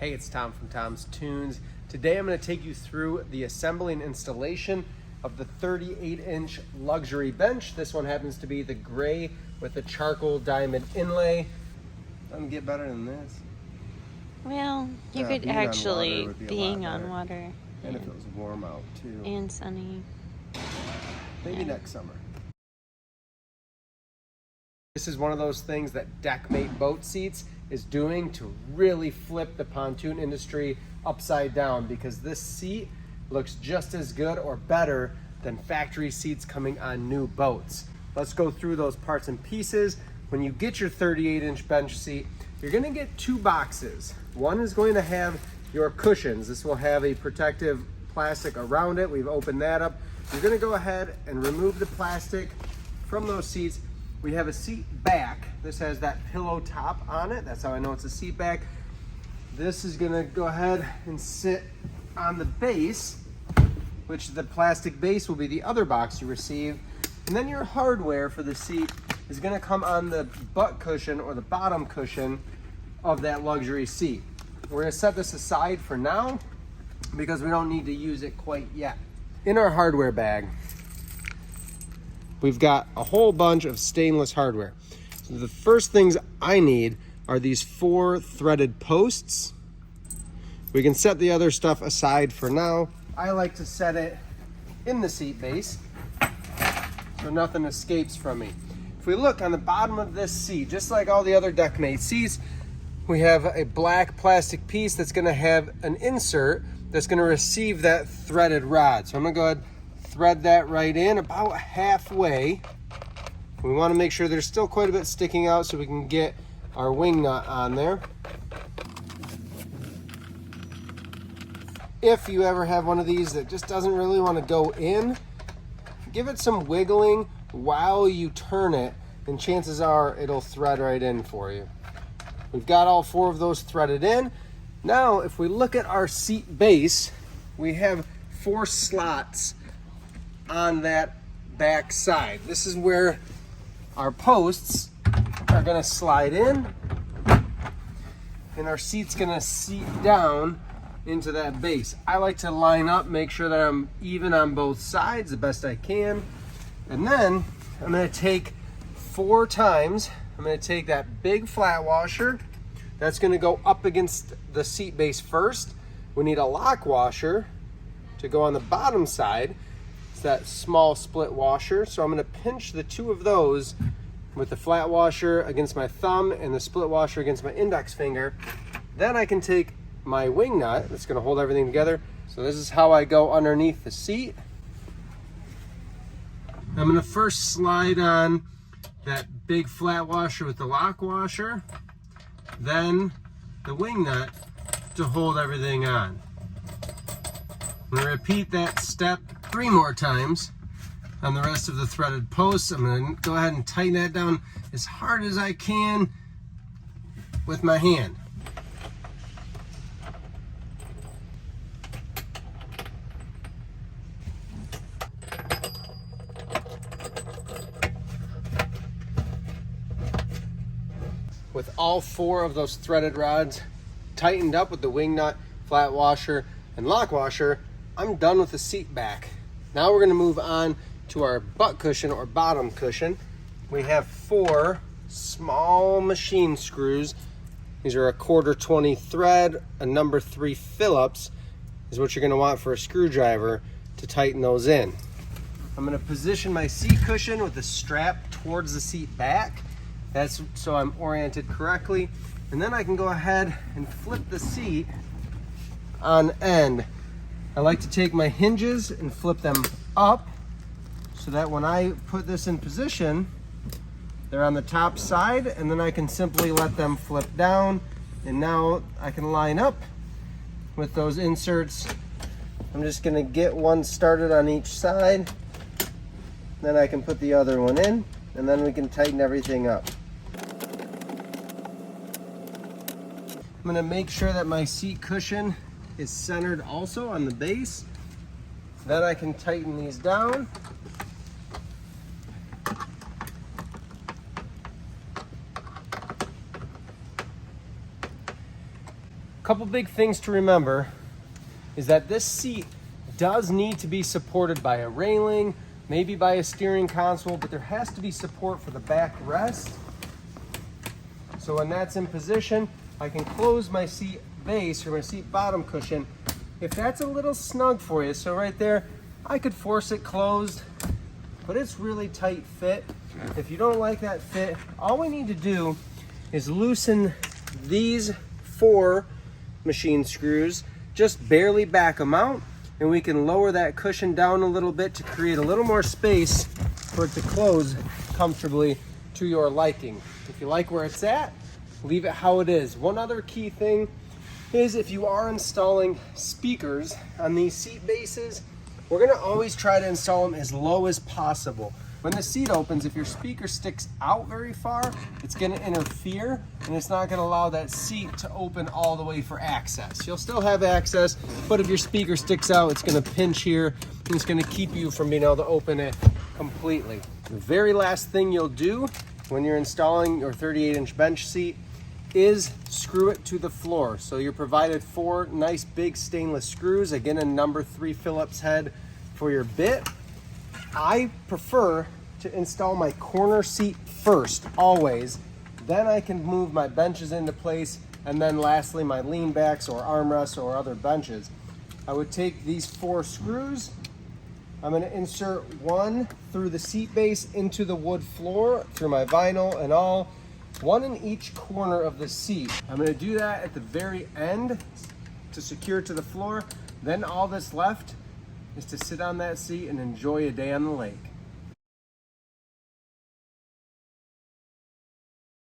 Hey, it's Tom from Tom's Toons. Today I'm going to take you through the assembly and installation of the 38-inch luxury bench. This one happens to be the gray with a charcoal diamond inlay. Doesn't get better than this. Well, you could actually, being on water. And if it was warm out too. And sunny. Maybe next summer. This is one of those things that Deckmate Boat Seats is doing to really flip the pontoon industry upside down, because this seat looks just as good or better than factory seats coming on new boats. Let's go through those parts and pieces. When you get your 38-inch bench seat, you're going to get two boxes. One is going to have your cushions. This will have a protective plastic around it. We've opened that up. You're going to go ahead and remove the plastic from those seats. We have a seat back. This has that pillow top on it. That's how I know it's a seat back. This is gonna go ahead and sit on the base, which the plastic base will be the other box you receive. And then your hardware for the seat is gonna come on the butt cushion or the bottom cushion of that luxury seat. We're gonna set this aside for now because we don't need to use it quite yet. In our hardware bag, we've got a whole bunch of stainless hardware. So the first things I need are these 4 threaded posts. We can set the other stuff aside for now. I like to set it in the seat base so nothing escapes from me. If we look on the bottom of this seat, just like all the other Deckmate seats, we have a black plastic piece that's gonna have an insert that's gonna receive that threaded rod. So I'm gonna go ahead and thread that right in about halfway. We want to make sure there's still quite a bit sticking out so we can get our wing nut on there. If you ever have one of these that just doesn't really want to go in, give it some wiggling while you turn it, and chances are it'll thread right in for you. We've got all 4 of those threaded in. Now, if we look at our seat base, we have 4 slots on that back side. This is where our posts are going to slide in, and our seat's going to seat down into that base. I like to line up, make sure that I'm even on both sides the best I can. And then I'm going to take 4 times, I'm going to take that big flat washer. That's going to go up against the seat base first. We need a lock washer to go on the bottom side. That small split washer. So I'm going to pinch the 2 of those with the flat washer against my thumb and the split washer against my index finger. Then I can take my wing nut that's going to hold everything together. So this is how I go underneath the seat. I'm going to first slide on that big flat washer with the lock washer, then the wing nut to hold everything on. I'm going to repeat that step 3 more times on the rest of the threaded posts. I'm going to go ahead and tighten that down as hard as I can with my hand. With all 4 of those threaded rods tightened up with the wing nut, flat washer, and lock washer, I'm done with the seat back. Now we're going to move on to our butt cushion or bottom cushion. We have 4 small machine screws. These are a 1/4 20 thread, a number 3 Phillips is what you're going to want for a screwdriver to tighten those in. I'm going to position my seat cushion with the strap towards the seat back. That's so I'm oriented correctly. And then I can go ahead and flip the seat on end. I like to take my hinges and flip them up so that when I put this in position, they're on the top side, and then I can simply let them flip down. And now I can line up with those inserts. I'm just going to get one started on each side. Then I can put the other one in, and then we can tighten everything up. I'm going to make sure that my seat cushion is centered also on the base. Then I can tighten these down. Couple big things to remember is that this seat does need to be supported by a railing, maybe by a steering console, but there has to be support for the backrest. So when that's in position, I can close my seat base or my seat bottom cushion. If that's a little snug for you, so right there, I could force it closed, but it's really tight fit. If you don't like that fit, all we need to do is loosen these 4 machine screws, just barely back them out, and we can lower that cushion down a little bit to create a little more space for it to close comfortably to your liking. If you like where it's at, leave it how it is. One other key thing is if you are installing speakers on these seat bases, we're gonna always try to install them as low as possible. When the seat opens, if your speaker sticks out very far, it's gonna interfere and it's not gonna allow that seat to open all the way for access. You'll still have access, but if your speaker sticks out, it's gonna pinch here and it's gonna keep you from being able to open it completely. The very last thing you'll do when you're installing your 38-inch bench seat is screw it to the floor. So you're provided 4 nice big stainless screws, again a number 3 Phillips head for your bit. I prefer to install my corner seat first, always. Then I can move my benches into place, and then lastly my lean backs or armrests or other benches. I would take these 4 screws. I'm going to insert 1 through the seat base into the wood floor through my vinyl and all. 1 in each corner of the seat. I'm going to do that at the very end to secure it to the floor. Then all that's left is to sit on that seat and enjoy a day on the lake.